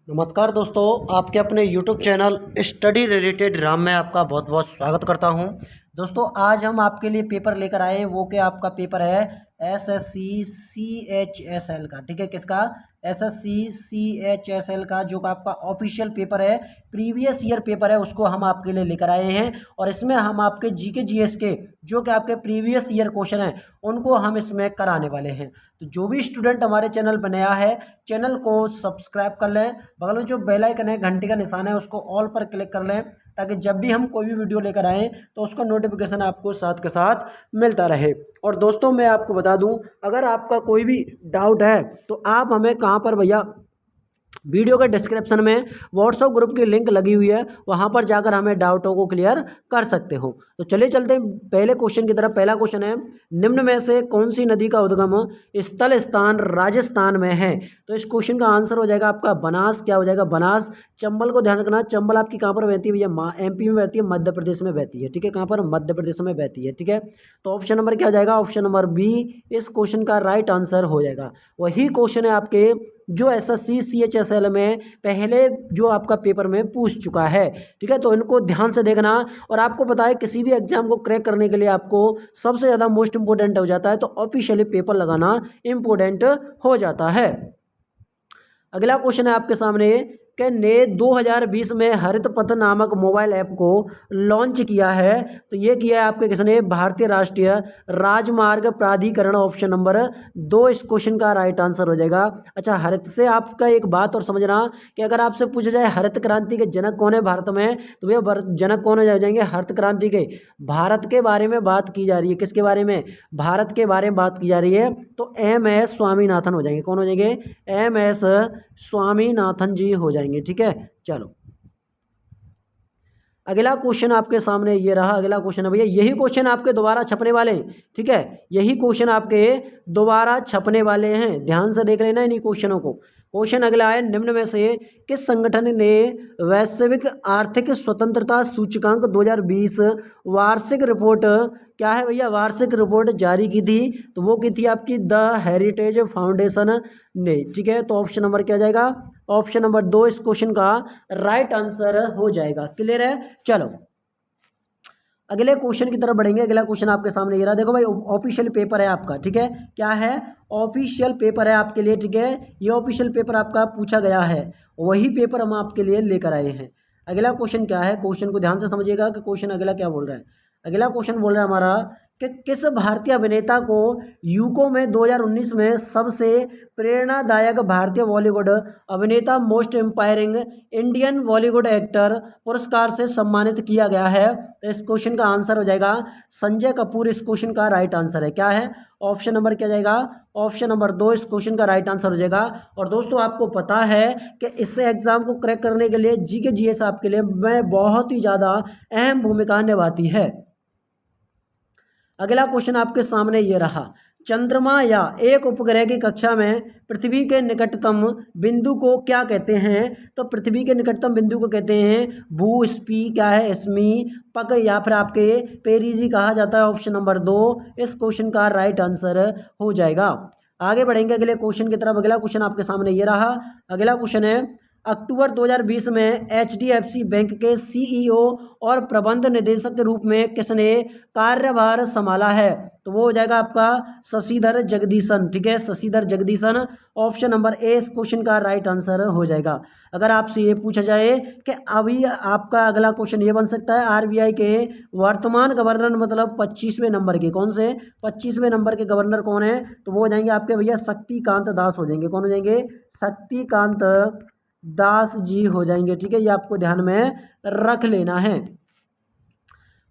नमस्कार दोस्तों, आपके अपने YouTube channel study related Ram में आपका बहुत बहुत स्वागत करता हूं। दोस्तों आज हम आपके लिए पेपर लेकर आए हैं, वो क्या आपका पेपर है एसएससी CHSL का। ठीक है, किसका? एसएससी CHSL का, जो का आपका ऑफिशियल पेपर है, प्रीवियस ईयर पेपर है, उसको हम आपके लिए लेकर आए हैं। और इसमें हम आपके जीके जीएस के जो कि आपके प्रीवियस ईयर क्वेश्चन हैं उनको हम इसमें कराने वाले हैं। तो जो भी स्टूडेंट हमारे चैनल पर नया है, चैनल को सब्सक्राइब कर लें, बगल में जो बेल आइकन है, घंटी का निशान है, उसको ऑल पर क्लिक कर लें, ताकि जब भी हम कोई भी वीडियो लेकर आएँ तो उसका नोटिफिकेशन आपको साथ के साथ मिलता रहे। और दोस्तों मैं आपको बता दूं, अगर आपका कोई भी डाउट है तो आप हमें कहाँ पर भैया, वीडियो के डिस्क्रिप्शन में व्हाट्सएप ग्रुप की लिंक लगी हुई है, वहां पर जाकर हमें डाउटों को क्लियर कर सकते हो। तो चलिए चलते हैं पहले क्वेश्चन की तरफ। पहला क्वेश्चन है, निम्न में से कौन सी नदी का उद्गम स्थल स्थान राजस्थान में है? तो इस क्वेश्चन का आंसर हो जाएगा आपका बनास। क्या हो जाएगा? बनास। चंबल को ध्यान रखना, चंबल आपकी कहाँ पर बहती है भैया? MP में बहती है, मध्य प्रदेश में बहती है। ठीक है, कहाँ पर? मध्य प्रदेश में बहती है। ठीक है, तो ऑप्शन नंबर क्या हो जाएगा? ऑप्शन नंबर बी इस क्वेश्चन का राइट आंसर हो जाएगा। वही क्वेश्चन है आपके जो एसएससी CHSL में पहले जो आपका पेपर में पूछ चुका है। ठीक है, तो इनको ध्यान से देखना। और आपको पता है किसी भी एग्जाम को क्रैक करने के लिए आपको सबसे ज़्यादा मोस्ट इंपॉर्टेंट हो जाता है तो ऑफिशियली पेपर लगाना इंपॉर्टेंट हो जाता है। अगला क्वेश्चन है आपके सामने कि ने 2020 में हरित पथ नामक मोबाइल ऐप को लॉन्च किया है। तो ये किया है आपके किसने? भारतीय राष्ट्रीय राजमार्ग प्राधिकरण। ऑप्शन नंबर 2 इस क्वेश्चन का राइट आंसर हो जाएगा। अच्छा, हरित से आपका एक बात और समझना कि अगर आपसे पूछा जाए हरित क्रांति के जनक कौन है भारत में, तो भैया जनक कौन हो जाएंगे? हरित क्रांति के भारत के बारे में बात की जा रही है। किसके बारे में? भारत के बारे में बात की जा रही है। तो MS स्वामीनाथन हो जाएंगे। कौन हो जाएंगे? MS स्वामीनाथन जी हो जाएंगे। ठीक है, चलो अगला क्वेश्चन आपके सामने ये रहा। अगला क्वेश्चन है भैया, यही क्वेश्चन आपके दोबारा छपने वाले हैं। ठीक है, यही क्वेश्चन आपके दोबारा छपने वाले हैं, ध्यान से देख लेना इन्हीं क्वेश्चनों को। क्वेश्चन अगला है, निम्न में से किस संगठन ने वैश्विक आर्थिक स्वतंत्रता सूचकांक 2020 वार्षिक रिपोर्ट, क्या है भैया? वार्षिक रिपोर्ट जारी की थी? तो वो की थी आपकी द हेरिटेज फाउंडेशन ने। ठीक है, तो ऑप्शन नंबर क्या जाएगा? ऑप्शन नंबर 2 इस क्वेश्चन का राइट आंसर हो जाएगा। क्लियर है? चलो अगले क्वेश्चन की तरफ बढ़ेंगे। अगला क्वेश्चन आपके सामने ये रहा। देखो भाई, ऑफिशियल पेपर है आपका। ठीक है, क्या है? ऑफिशियल पेपर है आपके लिए। ठीक है, ये ऑफिशियल पेपर आपका पूछा गया है, वही पेपर हम आपके लिए लेकर आए हैं। अगला क्वेश्चन क्या है? क्वेश्चन को ध्यान से समझिएगा कि क्वेश्चन अगला क्या बोल रहा है। अगला क्वेश्चन बोल रहा है हमारा कि किस भारतीय अभिनेता को यूको में 2019 में सबसे प्रेरणादायक भारतीय बॉलीवुड अभिनेता मोस्ट एम्पायरिंग इंडियन बॉलीवुड एक्टर पुरस्कार से सम्मानित किया गया है? तो इस क्वेश्चन का आंसर हो जाएगा संजय कपूर। इस क्वेश्चन का राइट आंसर है। क्या है? ऑप्शन नंबर क्या जाएगा? ऑप्शन नंबर 2 इस क्वेश्चन का राइट आंसर हो जाएगा। और दोस्तों आपको पता है कि इस एग्जाम को क्रैक करने के लिए जीके जीएस आपके लिए में बहुत ही ज़्यादा अहम भूमिका निभाती है। अगला क्वेश्चन आपके सामने ये रहा, चंद्रमा या एक उपग्रह की कक्षा में पृथ्वी के निकटतम बिंदु को क्या कहते हैं? तो पृथ्वी के निकटतम बिंदु को कहते हैं भूस्पी, क्या है? स्मी पक, या फिर आपके पेरिजी कहा जाता है। ऑप्शन नंबर 2 इस क्वेश्चन का राइट आंसर हो जाएगा। आगे बढ़ेंगे अगले क्वेश्चन की तरफ। अगला क्वेश्चन आपके सामने ये रहा। अगला क्वेश्चन है, अक्टूबर 2020 में HDFC बैंक के CEO और प्रबंध निदेशक के रूप में किसने कार्यभार संभाला है? तो वो हो जाएगा आपका शशिधर जगदीशन। ठीक है, Shashidhar Jagadeesan. Option number A इस क्वेश्चन का राइट आंसर हो जाएगा। अगर आपसे ये पूछा जाए कि अभी आपका अगला क्वेश्चन ये बन सकता है, RBI के वर्तमान गवर्नर मतलब 25वें नंबर के, कौन से 25वें नंबर के गवर्नर कौन है? तो वो हो जाएंगे आपके भैया शक्तिकांत दास हो जाएंगे। कौन हो जाएंगे? शक्तिकांत दास जी हो जाएंगे। ठीक है, ये आपको ध्यान में रख लेना है।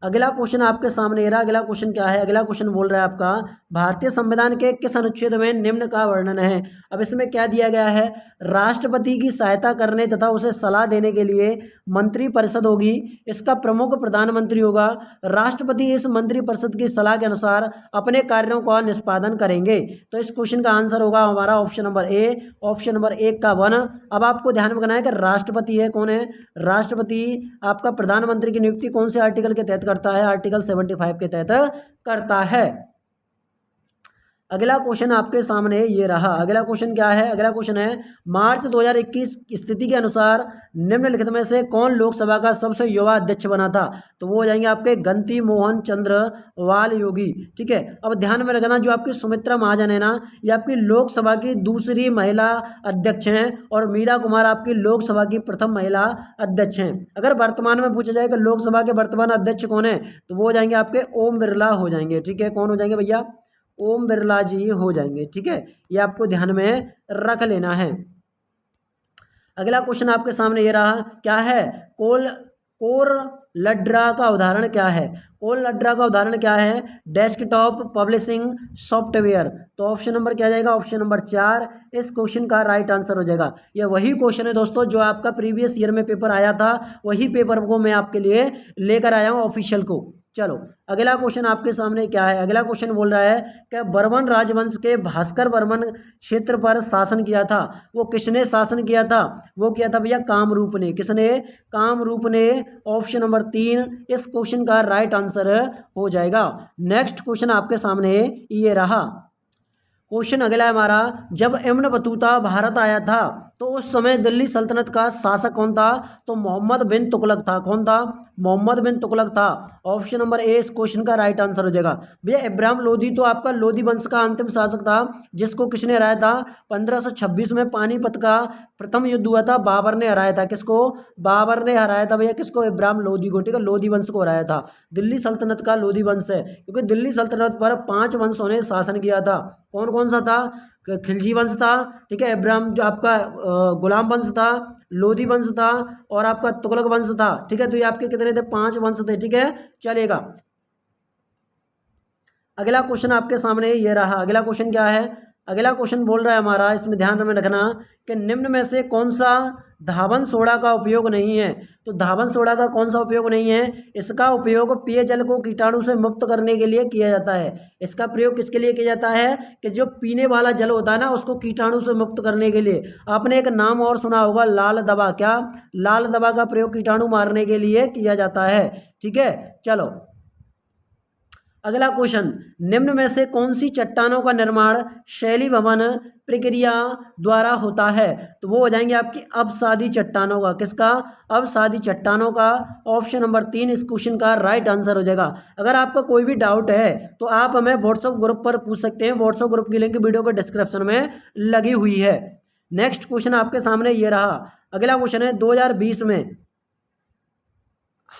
अगला क्वेश्चन आपके सामने रहा। अगला क्वेश्चन क्या है? अगला क्वेश्चन बोल रहा है आपका, भारतीय संविधान के किस अनुच्छेद में निम्न का वर्णन है? अब इसमें क्या दिया गया है? राष्ट्रपति की सहायता करने तथा उसे सलाह देने के लिए मंत्रिपरिषद होगी, इसका प्रमुख प्रधानमंत्री होगा, राष्ट्रपति इस मंत्रिपरिषद की सलाह के अनुसार अपने कार्यों का निष्पादन करेंगे। तो इस क्वेश्चन का आंसर होगा हमारा ऑप्शन नंबर ए, ऑप्शन नंबर 1 का 1। अब आपको ध्यान में रखना है कि राष्ट्रपति है, कौन है? राष्ट्रपति आपका प्रधानमंत्री की नियुक्ति कौन से आर्टिकल के तहत करता है? आर्टिकल 75 के तहत करता है। अगला क्वेश्चन आपके सामने ये रहा। अगला क्वेश्चन क्या है? अगला क्वेश्चन है मार्च 2021 की स्थिति के अनुसार निम्नलिखित में से कौन लोकसभा का सबसे युवा अध्यक्ष बना था? तो वो हो जाएंगे आपके गंती मोहन चंद्र वाल योगी। ठीक है, अब ध्यान में रखना जो आपकी सुमित्रा महाजन है ना, ये आपकी लोकसभा की दूसरी महिला अध्यक्ष हैं और मीरा कुमार आपकी लोकसभा की प्रथम महिला अध्यक्ष हैं। अगर वर्तमान में पूछा जाए कि लोकसभा के वर्तमान अध्यक्ष कौन है, तो वो हो जाएंगे आपके ओम बिरला हो जाएंगे। ठीक है, कौन हो जाएंगे भैया? ओम बिरला जी हो जाएंगे। ठीक है, ये आपको ध्यान में रख लेना है। अगला क्वेश्चन आपके सामने ये रहा, क्या है? कोर लड्रा का उदाहरण क्या है? कोर लड्रा का उदाहरण क्या है? Desktop publishing software. तो ऑप्शन नंबर क्या जाएगा? ऑप्शन नंबर 4 इस क्वेश्चन का राइट आंसर हो जाएगा। ये वही क्वेश्चन है दोस्तों जो आपका प्रीवियस ईयर में पेपर आया था, वही पेपर को मैं आपके लिए लेकर आया हूँ ऑफिशियल को। चलो अगला क्वेश्चन आपके सामने क्या है? अगला क्वेश्चन बोल रहा है कि बर्मन राजवंश के भास्कर बर्मन क्षेत्र पर शासन किया था, वो किसने शासन किया था? वो किया था भैया कामरूप ने। किसने? कामरूप ने। ऑप्शन नंबर 3 इस क्वेश्चन का राइट आंसर हो जाएगा। नेक्स्ट क्वेश्चन आपके सामने ये रहा। क्वेश्चन अगला है हमारा, जब इब्न बतूता भारत आया था तो उस समय दिल्ली सल्तनत का शासक कौन था? तो मोहम्मद बिन तुगलक था। कौन था? मोहम्मद बिन तुगलक था। ऑप्शन नंबर ए इस क्वेश्चन का राइट आंसर हो जाएगा। भैया इब्राहिम लोदी तो आपका लोदी वंश का अंतिम शासक था, जिसको किसने हराया था? 1526 में पानीपत का प्रथम युद्ध हुआ था, बाबर ने हराया था। किसको? बाबर ने हराया था भैया। किसको? इब्राहिम लोदी को। ठीक है, लोदी वंश को हराया था। दिल्ली सल्तनत का लोदी वंश है, क्योंकि दिल्ली सल्तनत पर 5 वंशों ने शासन किया था। कौन कौन सा था? खिलजी वंश था, ठीक है, इब्राहिम जो आपका गुलाम वंश था, लोदी वंश था और आपका तुगलक वंश था। ठीक है, तो ये आपके कितने थे? 5 वंश थे। ठीक है, चलेगा। अगला क्वेश्चन आपके सामने ये रहा। अगला क्वेश्चन क्या है? अगला क्वेश्चन बोल रहा है हमारा, इसमें ध्यान में रखना कि निम्न में से कौन सा धावन सोडा का उपयोग नहीं है? तो धावन सोडा का कौन सा उपयोग नहीं है? इसका उपयोग पेयजल को कीटाणु से मुक्त करने के लिए किया जाता है। इसका प्रयोग किसके लिए किया जाता है? कि जो पीने वाला जल होता है ना, उसको कीटाणु से मुक्त करने के लिए। आपने एक नाम और सुना होगा, लाल दवा। क्या? लाल दवा का प्रयोग कीटाणु मारने के लिए किया जाता है। ठीक है, चलो अगला क्वेश्चन, निम्न में से कौन सी चट्टानों का निर्माण शैली भवन प्रक्रिया द्वारा होता है? तो वो हो जाएंगे आपकी अवसादी चट्टानों का। किसका? अवसादी चट्टानों का। ऑप्शन नंबर 3 इस क्वेश्चन का राइट आंसर हो जाएगा। अगर आपका कोई भी डाउट है तो आप हमें व्हाट्सएप ग्रुप पर पूछ सकते हैं। व्हाट्सएप ग्रुप की लिंक वीडियो के डिस्क्रिप्शन में लगी हुई है। नेक्स्ट क्वेश्चन आपके सामने ये रहा। अगला क्वेश्चन है 2020 में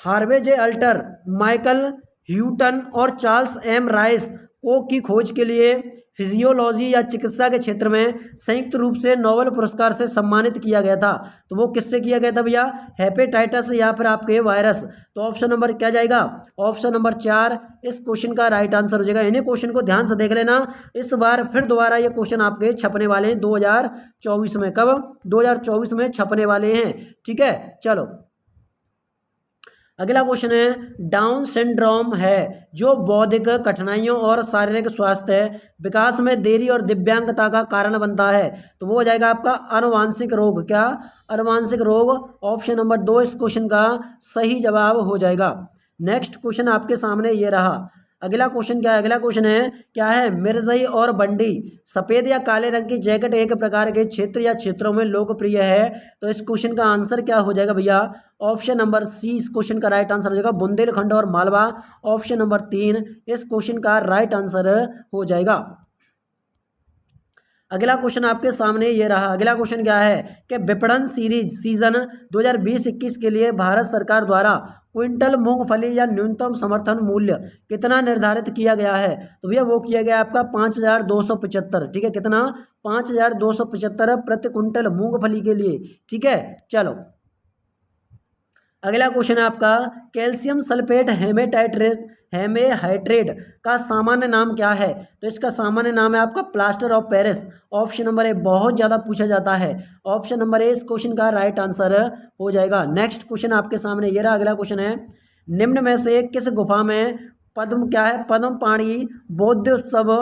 हार्वे जे अल्टर, माइकल ह्यूटन और चार्ल्स एम राइस को की खोज के लिए फिजियोलॉजी या चिकित्सा के क्षेत्र में संयुक्त रूप से नोबेल पुरस्कार से सम्मानित किया गया था। तो वो किससे किया गया था भैया? हेपेटाइटिस या फिर आपके वायरस। तो ऑप्शन नंबर क्या जाएगा? ऑप्शन नंबर 4 इस क्वेश्चन का राइट आंसर हो जाएगा। इन्हीं क्वेश्चन को ध्यान से देख लेना। इस बार फिर दोबारा ये क्वेश्चन आपके छपने वाले हैं 2024 में। कब? 2024 में छपने वाले हैं। ठीक है, चलो अगला क्वेश्चन है, डाउन सिंड्रोम है जो बौद्धिक कठिनाइयों और शारीरिक स्वास्थ्य विकास में देरी और दिव्यांगता का कारण बनता है। तो वो हो जाएगा आपका अनुवांशिक रोग। क्या? अनुवांशिक रोग। ऑप्शन नंबर 2 इस क्वेश्चन का सही जवाब हो जाएगा। नेक्स्ट क्वेश्चन आपके सामने ये रहा। अगला क्वेश्चन क्या है? अगला क्वेश्चन है, क्या है? मिर्जई और बंडी सफ़ेद या काले रंग की जैकेट एक प्रकार के क्षेत्र या क्षेत्रों में लोकप्रिय है। तो इस क्वेश्चन का आंसर क्या हो जाएगा भैया? ऑप्शन नंबर सी इस क्वेश्चन का राइट आंसर हो जाएगा, बुंदेलखंड और मालवा। ऑप्शन नंबर 3 इस क्वेश्चन का राइट आंसर हो जाएगा। अगला क्वेश्चन आपके सामने ये रहा। अगला क्वेश्चन क्या है कि विपणन सीजन 2020-21 के लिए भारत सरकार द्वारा क्विंटल मूंगफली या न्यूनतम समर्थन मूल्य कितना निर्धारित किया गया है? तो भैया वो किया गया आपका 5275। ठीक है, कितना? 5275 प्रति क्विंटल मूंगफली के लिए। ठीक है, चलो अगला क्वेश्चन है आपका, कैल्शियम सल्फेट हेमेहाइड्रेट का सामान्य नाम क्या है? तो इसका सामान्य नाम है आपका plaster of Paris. Option number ए बहुत ज़्यादा पूछा जाता है। ऑप्शन नंबर ए इस क्वेश्चन का राइट आंसर हो जाएगा। नेक्स्ट क्वेश्चन आपके सामने ये रहा। अगला क्वेश्चन है, निम्न में से किस गुफा में पद्म क्या है? पद्म पाणी बौद्ध उत्सव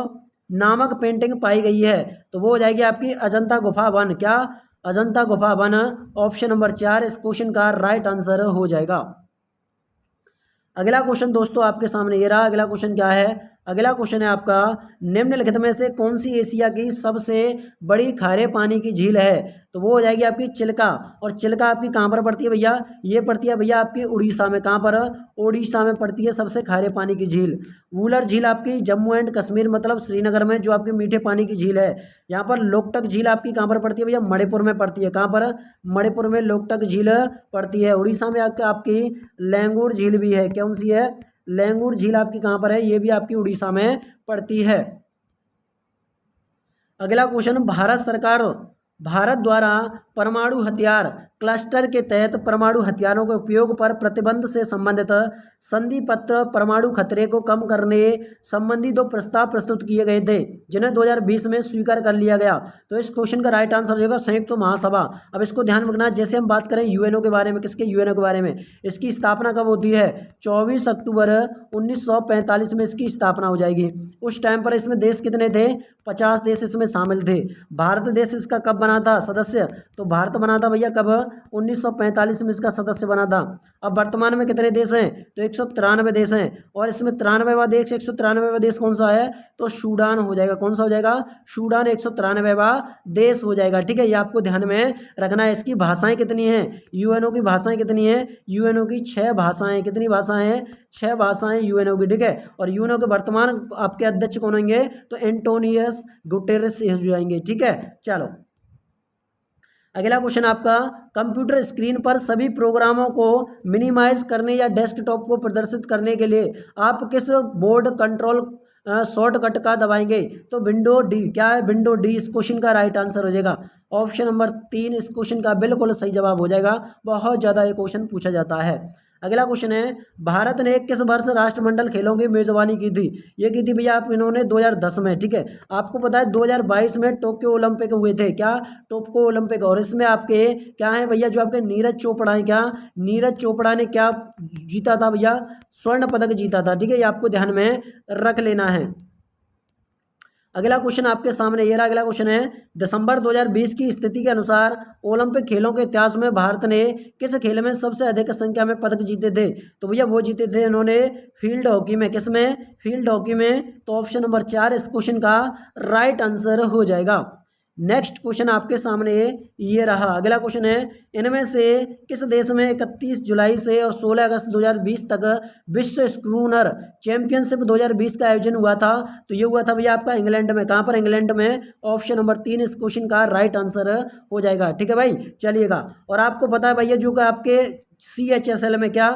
नामक पेंटिंग पाई गई है? तो वो हो जाएगी आपकी अजंता गुफा 1। क्या? अजंता गुफा 1। ऑप्शन नंबर 4 इस क्वेश्चन का राइट आंसर हो जाएगा। अगला क्वेश्चन दोस्तों आपके सामने ये रहा। अगला क्वेश्चन क्या है? अगला क्वेश्चन है आपका, निम्नलिखित में से कौन सी एशिया की सबसे बड़ी खारे पानी की झील है? तो वो हो जाएगी आपकी चिल्का। और चिल्का आपकी कहाँ पर पड़ती है भैया? ये पड़ती है भैया आपकी उड़ीसा में। कहाँ पर? उड़ीसा में पड़ती है सबसे खारे पानी की झील। वुलर झील आपकी जम्मू एंड कश्मीर मतलब श्रीनगर में, जो आपकी मीठे पानी की झील है। यहाँ पर लोकटक झील आपकी कहाँ पर पड़ती है भैया? मणिपुर में पड़ती है। कहाँ पर? मणिपुर में लोकटक झील पड़ती है। उड़ीसा में आपकी लैंगूर झील भी है। कौन सी है? लैंगूर झील आपकी कहाँ पर है? ये भी आपकी उड़ीसा में पड़ती है। अगला क्वेश्चन, भारत द्वारा परमाणु हथियार क्लस्टर के तहत परमाणु हथियारों के उपयोग पर प्रतिबंध से संबंधित संधि पत्र परमाणु खतरे को कम करने संबंधी 2 प्रस्ताव प्रस्तुत किए गए थे, जिन्हें 2020 में स्वीकार कर लिया गया। तो इस क्वेश्चन का राइट आंसर हो जाएगा संयुक्त महासभा। अब इसको ध्यान रखना, जैसे हम बात करें यूएनओ के बारे में, किसके? यूएनओ के बारे में। इसकी स्थापना कब होती है? 24 अक्टूबर 1945 में इसकी स्थापना हो जाएगी। उस टाइम पर इसमें देश कितने थे? 50 देश इसमें शामिल थे। भारत देश इसका कब बना था सदस्य? तो भारत बना था भैया कब? 1945 में इसका सदस्य बना था। अब वर्तमान में कितने देश हैं? तो 193 देश हैं। और इसमें 93वां देश, 193वां देश कौन सा है? तो सूडान हो जाएगा। कौन सा हो जाएगा? सूडान 193वां देश हो जाएगा। ठीक है, ये आपको ध्यान में रखना है। इसकी भाषाएं कितनी हैं? यूएनओ की भाषाएं कितनी हैं? यूएनओ की 6 भाषाएं। कितनी भाषाएं हैं? 6 भाषाएं यूएनओ की। ठीक है, और यूएनओ के वर्तमान आपके अध्यक्ष कौन होंगे? तो एंटोनियस गुटेरेस हो जाएंगे। ठीक है, चलो अगला क्वेश्चन आपका, कंप्यूटर स्क्रीन पर सभी प्रोग्रामों को मिनिमाइज करने या डेस्कटॉप को प्रदर्शित करने के लिए आप किस बोर्ड कंट्रोल शॉर्टकट का दबाएंगे? तो विंडो डी। क्या है? विंडो डी इस क्वेश्चन का राइट आंसर हो जाएगा। ऑप्शन नंबर 3 इस क्वेश्चन का बिल्कुल सही जवाब हो जाएगा। बहुत ज़्यादा ये क्वेश्चन पूछा जाता है। अगला क्वेश्चन है, भारत ने किस वर्ष राष्ट्रमंडल खेलों की मेजबानी की थी? ये की थी भैया आप इन्होंने 2010 में। ठीक है, आपको पता है 2022 में टोक्यो ओलंपिक हुए थे। क्या? Tokyo Olympic. और इसमें आपके क्या है भैया? जो आपके नीरज चोपड़ा है, क्या नीरज चोपड़ा ने क्या जीता था भैया? स्वर्ण पदक जीता था। ठीक है, ये आपको ध्यान में रख लेना है। अगला क्वेश्चन आपके सामने ये रहा। अगला क्वेश्चन है, दिसंबर 2020 की स्थिति के अनुसार ओलंपिक खेलों के इतिहास में भारत ने किस खेल में सबसे अधिक संख्या में पदक जीते थे? तो भैया वो जीते थे इन्होंने फील्ड हॉकी में। किसमें? फील्ड हॉकी में। तो ऑप्शन नंबर 4 इस क्वेश्चन का राइट आंसर हो जाएगा। नेक्स्ट क्वेश्चन आपके सामने ये रहा। अगला क्वेश्चन है, इनमें से किस देश में 31 जुलाई से और 16 अगस्त 2020 तक विश्व स्क्रूनर चैंपियनशिप 2020 का आयोजन हुआ था? तो ये हुआ था भैया आपका इंग्लैंड में। कहाँ पर? इंग्लैंड में। ऑप्शन नंबर 3 इस क्वेश्चन का राइट आंसर हो जाएगा। ठीक है भाई, चलिएगा। और आपको पता है भैया जो आपके CHSL में क्या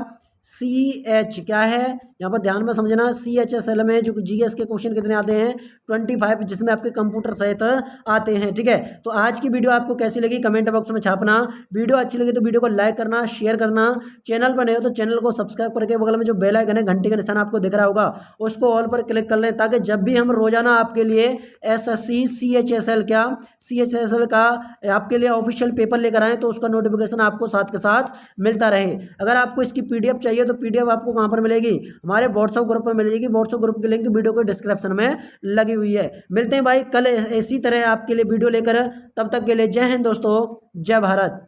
CH क्या है? यहाँ पर ध्यान में समझना, CHSL में जो GS के क्वेश्चन कितने आते हैं? 25, जिसमें आपके कंप्यूटर सहित आते हैं। ठीक है, तो आज की वीडियो आपको कैसी लगी कमेंट बॉक्स में छापना। वीडियो अच्छी लगी तो वीडियो को लाइक करना, शेयर करना। चैनल पर नए हो तो चैनल को सब्सक्राइब करके बगल में जो बेल आइकन है, घंटी का निशान आपको दिख रहा होगा, उसको ऑल पर क्लिक कर लें, ताकि जब भी हम रोजाना आपके लिए SSC CHSL क्या CHSL का आपके लिए ऑफिशियल पेपर लेकर आएँ तो उसका नोटिफिकेशन आपको साथ के साथ मिलता रहे। अगर आपको इसकी PDF चाहिए तो PDF आपको कहाँ पर मिलेगी? हमारे व्हाट्सएप ग्रुप पर मिलेगी। व्हाट्सएप ग्रुप की लिंक वीडियो को डिस्क्रिप्शन में लगी हुई है। मिलते हैं भाई कल इसी तरह आपके लिए वीडियो लेकर। तब तक के लिए जय हिंद दोस्तों, जय भारत।